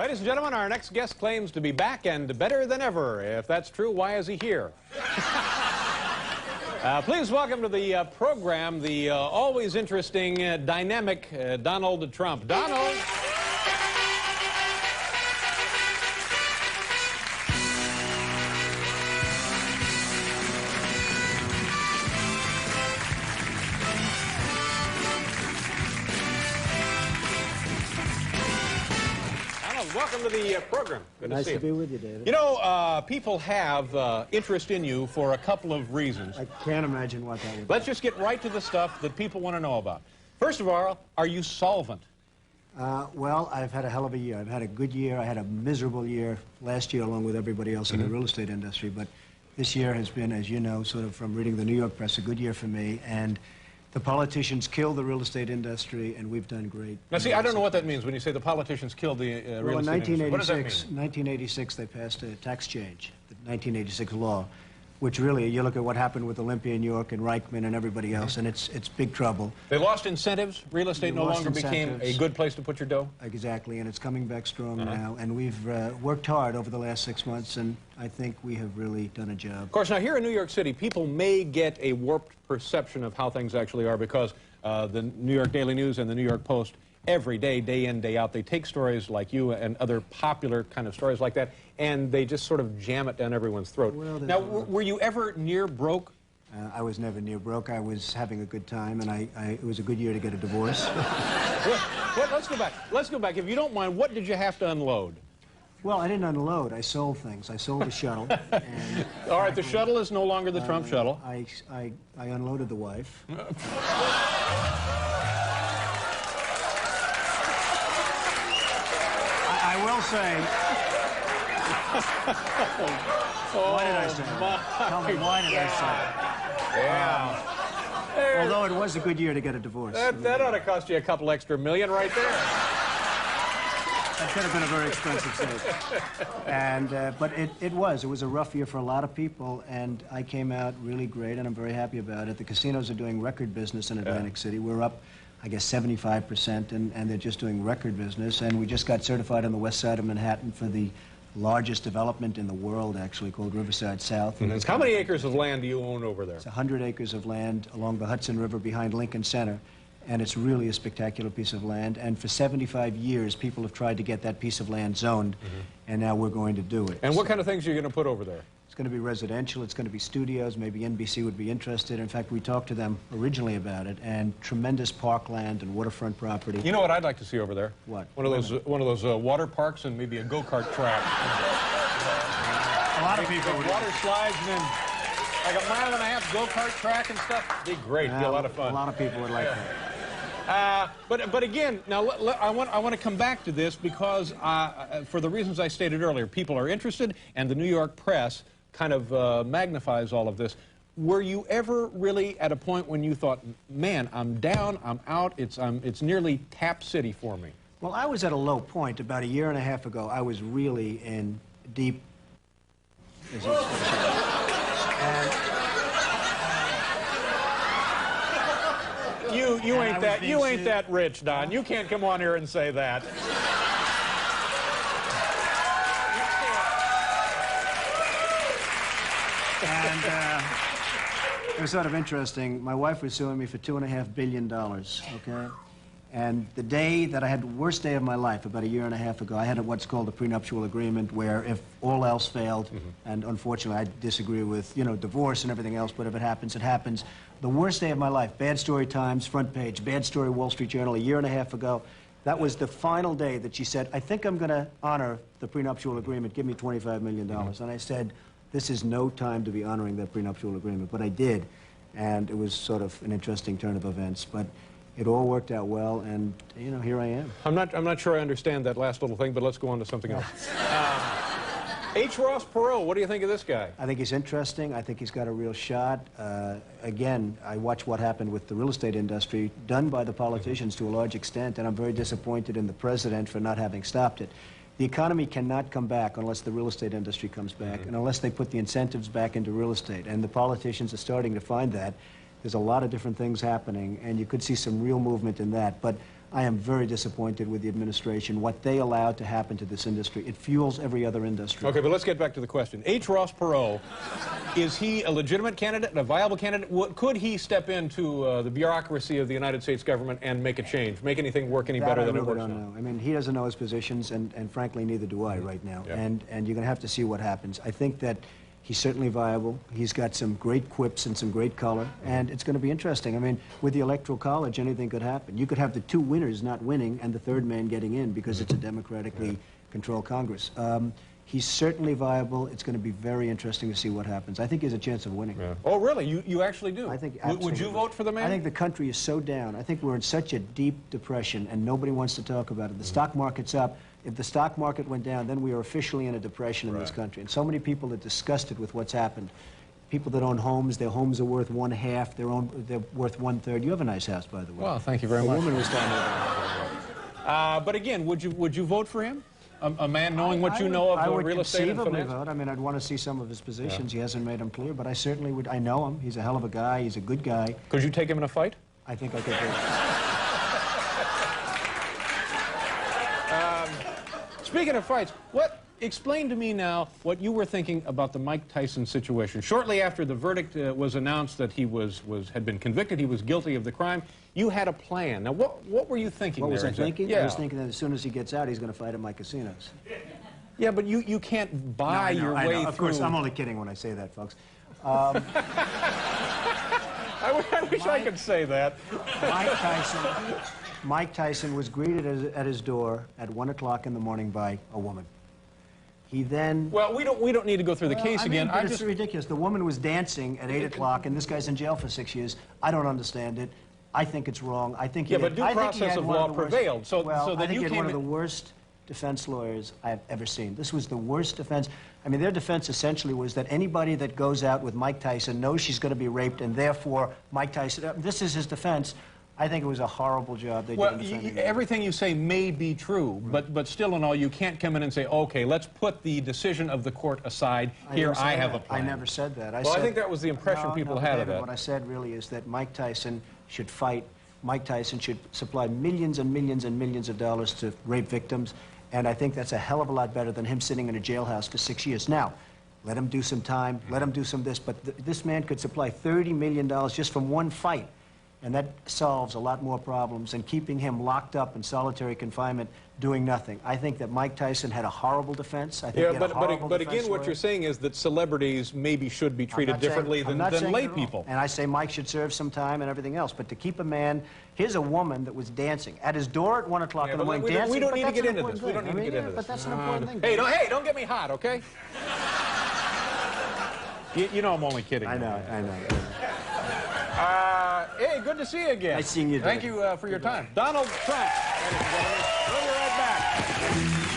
Ladies and gentlemen, our next guest claims to be back and better than ever. If that's true, why is he here? Please welcome to the program the always interesting, dynamic Donald Trump. Donald. Welcome to the program. Good nice to see you. Nice to be with you, David. You know, people have interest in you for a couple of reasons. I can't imagine what that would be. Let's just get right to the stuff that people want to know about. First of all, are you solvent? Well, I've had a hell of a year. I've had a good year. I had a miserable year last year, along with everybody else in the real estate industry. But this year has been, as you know, sort of from reading the New York press, a good year for me. And the politicians killed the real estate industry, and we've done great. Now, see, I don't know what that means when you say the politicians killed the real estate industry. What does that mean? 1986, they passed a tax change, the 1986 law, which really, you look at what happened with Olympia, New York, and Reichman and everybody else, and it's big trouble. They lost incentives. Real estate no longer became a good place to put your dough. Exactly, and it's coming back strong now. And we've worked hard over the last 6 months, and I think we have really done a job. Of course, now here in New York City, people may get a warped perception of how things actually are because the New York Daily News and the New York Post, every day, day in, day out, they take stories like you and other popular kind of stories like that, and they just sort of jam it down everyone's throat. Well, now, were you ever near broke? I was never near broke. I was having a good time, and it was a good year to get a divorce. Well, let's go back. Let's go back. If you don't mind, what did you have to unload? Well, I didn't unload. I sold things. I sold the shuttle. And all right, the shuttle is no longer the Trump shuttle. I unloaded the wife. I will say... Why did I say that? Tell me, why did I say that? Yeah. Although it was a good year to get a divorce. That ought to cost you a couple extra million right there. That could have been a very expensive save. And, but it was a rough year for a lot of people, and I came out really great, and I'm very happy about it. The casinos are doing record business in Atlantic City. We're up, I guess, 75%, and they're just doing record business. And we just got certified on the west side of Manhattan for the largest development in the world, actually, called Riverside South. How many acres of land do you own over there? It's 100 acres of land along the Hudson River behind Lincoln Center. And it's really a spectacular piece of land. And for 75 years, people have tried to get that piece of land zoned, and now we're going to do it. And what kind of things are you going to put over there? It's going to be residential, it's going to be studios, maybe NBC would be interested. In fact, we talked to them originally about it, and tremendous parkland and waterfront property. You know what I'd like to see over there? What? One of those water parks and maybe a go-kart track. A lot of people would. Water slides and then like a mile-and-a-half go-kart track and stuff. It'd be great. It'd be a lot of fun. A lot of people would like that. But again, now I want to come back to this because for the reasons I stated earlier, people are interested, and the New York press kind of magnifies all of this. Were you ever really at a point when you thought, man, I'm down, I'm out, it's nearly tap city for me? Well, I was at a low point about a year and a half ago. I was really in deep... You ain't that rich, Don. You can't come on here and say that. And it was sort of interesting. My wife was suing me for $2.5 billion, okay? And the day that I had the worst day of my life, about a year and a half ago, I had what's called a prenuptial agreement where if all else failed, and unfortunately I disagree with, you know, divorce and everything else, but if it happens, it happens. The worst day of my life, Bad Story Times, front page, Bad Story Wall Street Journal, a year and a half ago. That was the final day that she said, I think I'm going to honor the prenuptial agreement, give me $25 million. And I said, this is no time to be honoring that prenuptial agreement, but I did. And it was sort of an interesting turn of events, but it all worked out well, and, you know, here I am. I'm not sure I understand that last little thing, but let's go on to something else. H. Ross Perot, what do you think of this guy? I think he's interesting. I think he's got a real shot. Again, I watched what happened with the real estate industry, done by the politicians to a large extent, and I'm very disappointed in the president for not having stopped it. The economy cannot come back unless the real estate industry comes back, and unless they put the incentives back into real estate, and the politicians are starting to find that. There's a lot of different things happening, and you could see some real movement in that. But I am very disappointed with the administration, what they allowed to happen to this industry. It fuels every other industry. Okay, but let's get back to the question. H. Ross Perot, is he a legitimate candidate, a viable candidate? Could he step into the bureaucracy of the United States government and make a change, make anything work any better than it works now? I don't know. I mean, he doesn't know his positions, and frankly, neither do I right now. Yeah. And you're going to have to see what happens. I think that he's certainly viable. He's got some great quips and some great color, and it's going to be interesting. I mean, with the Electoral College, anything could happen. You could have the two winners not winning and the third man getting in because it's a democratically controlled Congress. He's certainly viable. It's going to be very interesting to see what happens. I think he has a chance of winning. Yeah. Oh, really? You actually do? I think absolutely. Would you vote for the man? I think the country is so down. I think we're in such a deep depression, and nobody wants to talk about it. The stock market's up. If the stock market went down, then we are officially in a depression in this country. And so many people are disgusted with what's happened. People that own homes, their homes are worth 1/2, they're worth 1/3. You have a nice house, by the way. Well, thank you very much. The woman was telling me that. But again, would you vote for him? A man knowing what you know of real estate and finance? I would conceivably vote. I mean, I'd want to see some of his positions. He hasn't made them clear, but I certainly would. I know him. He's a hell of a guy. He's a good guy. Could you take him in a fight? I think I could do it. Speaking of fights, explain to me now what you were thinking about the Mike Tyson situation. Shortly after the verdict was announced that he had been convicted, he was guilty of the crime, you had a plan. Now, what were you thinking? What was I thinking? Yeah. I was thinking that as soon as he gets out, he's going to fight at my casinos. Yeah, but you can't buy your way through. Of course, I'm only kidding when I say that, folks. I wish I could say that. Mike Tyson was greeted at his door at 1 o'clock in the morning by a woman. He then... Well, we don't need to go through the case again. It's ridiculous. The woman was dancing at 8 o'clock, and this guy's in jail for 6 years. I don't understand it. I think it's wrong. I think he but due process of law prevailed. So that I think you he had came one of the worst defense lawyers I have ever seen. This was the worst defense. I mean, their defense essentially was that anybody that goes out with Mike Tyson knows she's going to be raped, and therefore Mike Tyson... this is his defense. I think it was a horrible job they did in defending him. Everything you say may be true, but still in all, you can't come in and say, okay, let's put the decision of the court aside. Here, I have a plan. I never said that. I think that was the impression people had of that. What I said really is that Mike Tyson should fight. Mike Tyson should supply millions and millions and millions of dollars to rape victims, and I think that's a hell of a lot better than him sitting in a jailhouse for 6 years. Now, let him do some time, let him do some this, but this man could supply $30 million just from one fight. And that solves a lot more problems than keeping him locked up in solitary confinement doing nothing. I think that Mike Tyson had a horrible defense. I think he had a horrible but defense again, what you're saying is that celebrities maybe should be treated differently than lay people. And I say Mike should serve some time and everything else. But to keep a man, here's a woman that was dancing at his door at 1 o'clock in the morning dancing. We don't need to get into this. We don't need to get into this. But that's an important thing. Hey, don't get me hot, okay? You know I'm only kidding. I know. Hey, good to see you again. Nice seeing you. Thank you for your time. Donald Trump, ladies and gentlemen. We'll be right back.